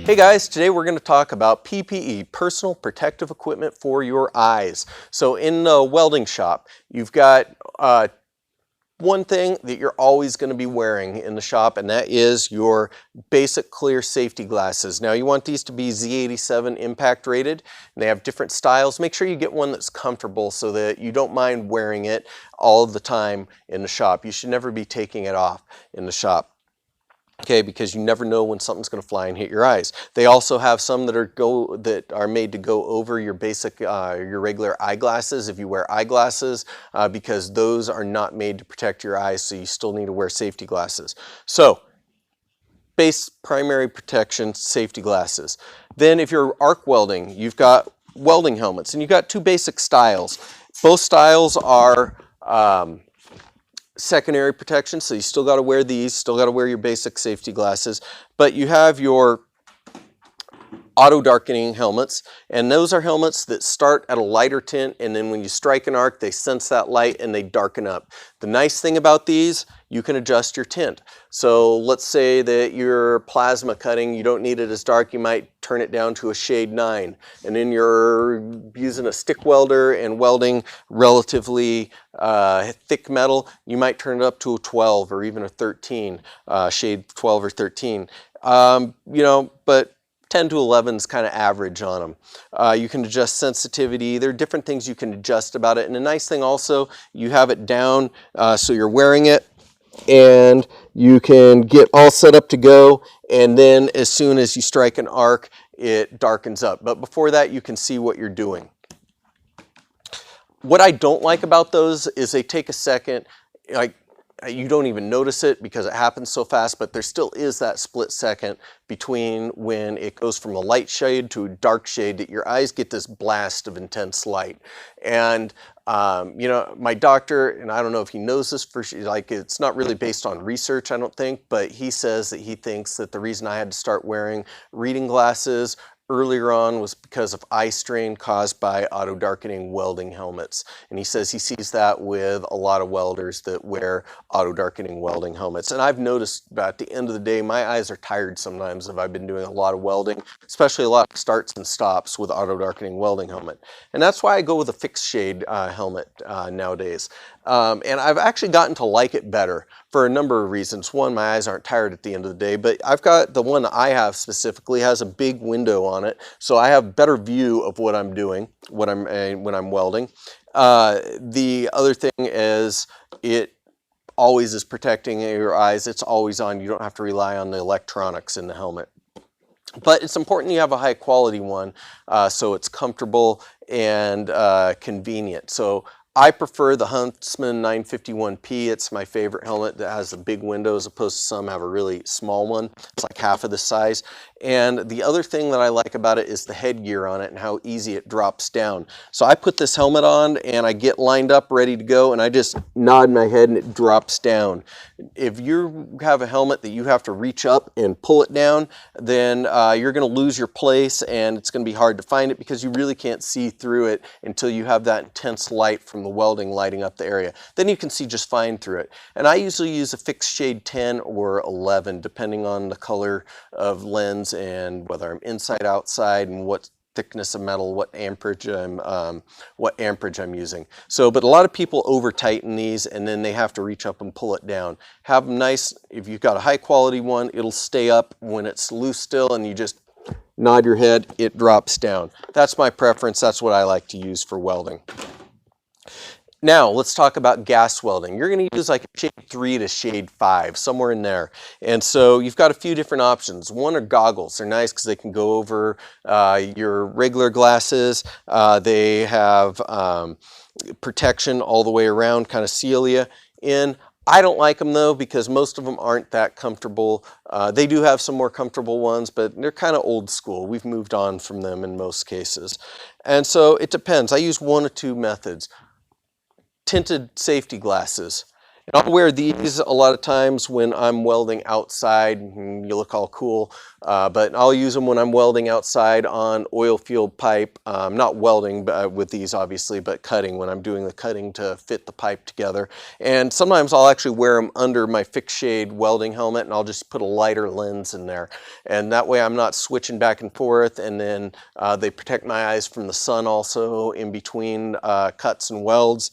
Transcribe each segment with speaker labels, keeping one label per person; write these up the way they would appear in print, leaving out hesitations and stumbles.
Speaker 1: Hey guys, today we're going to talk about PPE, personal protective equipment for your eyes. So in the welding shop, you've got one thing that you're always going to be wearing in the shop, and that is your basic clear safety glasses. Now you want these to be Z87 impact rated, and they have different styles. Make sure you get one that's comfortable so that you don't mind wearing it all of the time in the shop. You should never be taking it off in the shop. Okay, because you never know when something's going to fly and hit your eyes. They also have some that are made to go over your basic, your regular eyeglasses if you wear eyeglasses, because those are not made to protect your eyes, so you still need to wear safety glasses. So, base primary protection, safety glasses. Then if you're arc welding, you've got welding helmets, and you've got two basic styles. Both styles are secondary protection, so you still got to wear these, still got to wear your basic safety glasses, but you have your auto darkening helmets, and those are helmets that start at a lighter tint, and then when you strike an arc, they sense that light and they darken up. The nice thing about these, you can adjust your tint. So let's say that you're plasma cutting, you don't need it as dark, you might turn it down to a shade 9. And then you're using a stick welder and welding relatively thick metal, you might turn it up to a 12 or even a 13, shade 12 or 13. But 10 to 11 is kind of average on them. You can adjust sensitivity. There are different things you can adjust about it. And the nice thing also, you have it down so you're wearing it and you can get all set up to go. And then as soon as you strike an arc, it darkens up. But before that, you can see what you're doing. What I don't like about those is they take a second, you don't even notice it because it happens so fast, but there still is that split second between when it goes from a light shade to a dark shade that your eyes get this blast of intense light. And my doctor, and I don't know if he knows this for sure, it's not really based on research, I don't think, but he says that he thinks that the reason I had to start wearing reading glasses earlier on was because of eye strain caused by auto darkening welding helmets. And he says he sees that with a lot of welders that wear auto darkening welding helmets. And I've noticed at the end of the day, my eyes are tired sometimes if I've been doing a lot of welding, especially a lot of starts and stops with auto darkening welding helmet. And that's why I go with a fixed shade helmet nowadays. And I've actually gotten to like it better for a number of reasons. One, my eyes aren't tired at the end of the day, but I've got the one that I have specifically has a big window on it, so I have better view of what I'm doing when I'm welding. The other thing is it always is protecting your eyes. It's always on. You don't have to rely on the electronics in the helmet. But it's important you have a high quality one so it's comfortable and convenient. So I prefer the Huntsman 951P. It's my favorite helmet that has the big window as opposed to some have a really small one. It's like half of the size. And the other thing that I like about it is the headgear on it and how easy it drops down. So I put this helmet on and I get lined up ready to go and I just nod my head and it drops down. If you have a helmet that you have to reach up and pull it down, then you're going to lose your place and it's going to be hard to find it because you really can't see through it until you have that intense light from the welding lighting up the area. Then you can see just fine through it. And I usually use a fixed shade 10 or 11 depending on the color of lens and whether I'm inside, outside, and what thickness of metal, what amperage I'm using. So, but a lot of people over tighten these and then they have to reach up and pull it down. Have them nice. If you've got a high quality one, it'll stay up when it's loose still and you just nod your head, it drops down. That's my preference. That's what I like to use for welding. Now, let's talk about gas welding. You're going to use like shade 3 to shade 5, somewhere in there. And so you've got a few different options. One are goggles. They're nice because they can go over your regular glasses. They have protection all the way around, kind of seal you in. I don't like them though because most of them aren't that comfortable. They do have some more comfortable ones, but they're kind of old school. We've moved on from them in most cases. And so it depends. I use one or two methods. Tinted safety glasses. And I'll wear these a lot of times when I'm welding outside. You look all cool, but I'll use them when I'm welding outside on oil field pipe. Not welding with these obviously, but cutting, when I'm doing the cutting to fit the pipe together. And sometimes I'll actually wear them under my fixed shade welding helmet, and I'll just put a lighter lens in there. And that way I'm not switching back and forth, and then they protect my eyes from the sun also in between cuts and welds.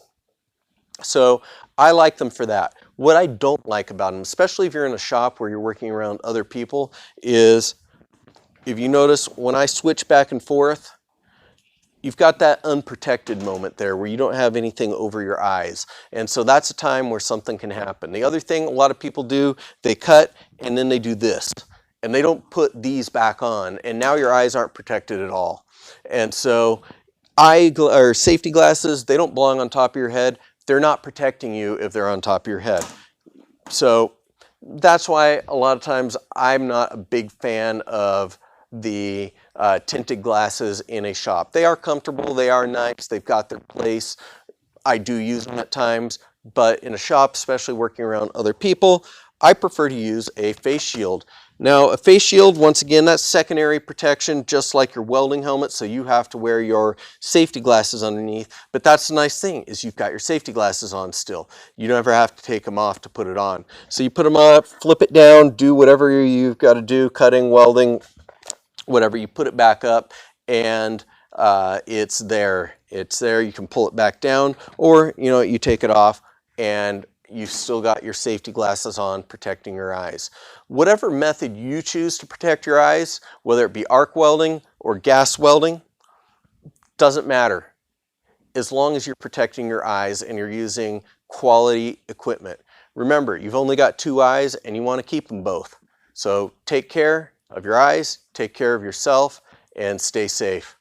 Speaker 1: So I like them for that. What I don't like about them, especially if you're in a shop where you're working around other people, is if you notice when I switch back and forth, you've got that unprotected moment there where you don't have anything over your eyes. And so that's a time where something can happen. The other thing a lot of people do, they cut and then they do this. And they don't put these back on. And now your eyes aren't protected at all. And so safety glasses, they don't belong on top of your head. They're not protecting you if they're on top of your head. So that's why a lot of times I'm not a big fan of the tinted glasses in a shop. They are comfortable, they are nice, they've got their place. I do use them at times, but in a shop, especially working around other people, I prefer to use a face shield. Now, a face shield, once again, that's secondary protection, just like your welding helmet, so you have to wear your safety glasses underneath. But that's the nice thing, is you've got your safety glasses on still. You never have to take them off to put it on. So you put them up, flip it down, do whatever you've got to do, cutting, welding, whatever, you put it back up, and it's there. It's there. You can pull it back down, or you take it off and you've still got your safety glasses on protecting your eyes. Whatever method you choose to protect your eyes, whether it be arc welding or gas welding, doesn't matter, as long as you're protecting your eyes and you're using quality equipment. Remember, you've only got two eyes and you want to keep them both. So take care of your eyes, take care of yourself, and stay safe.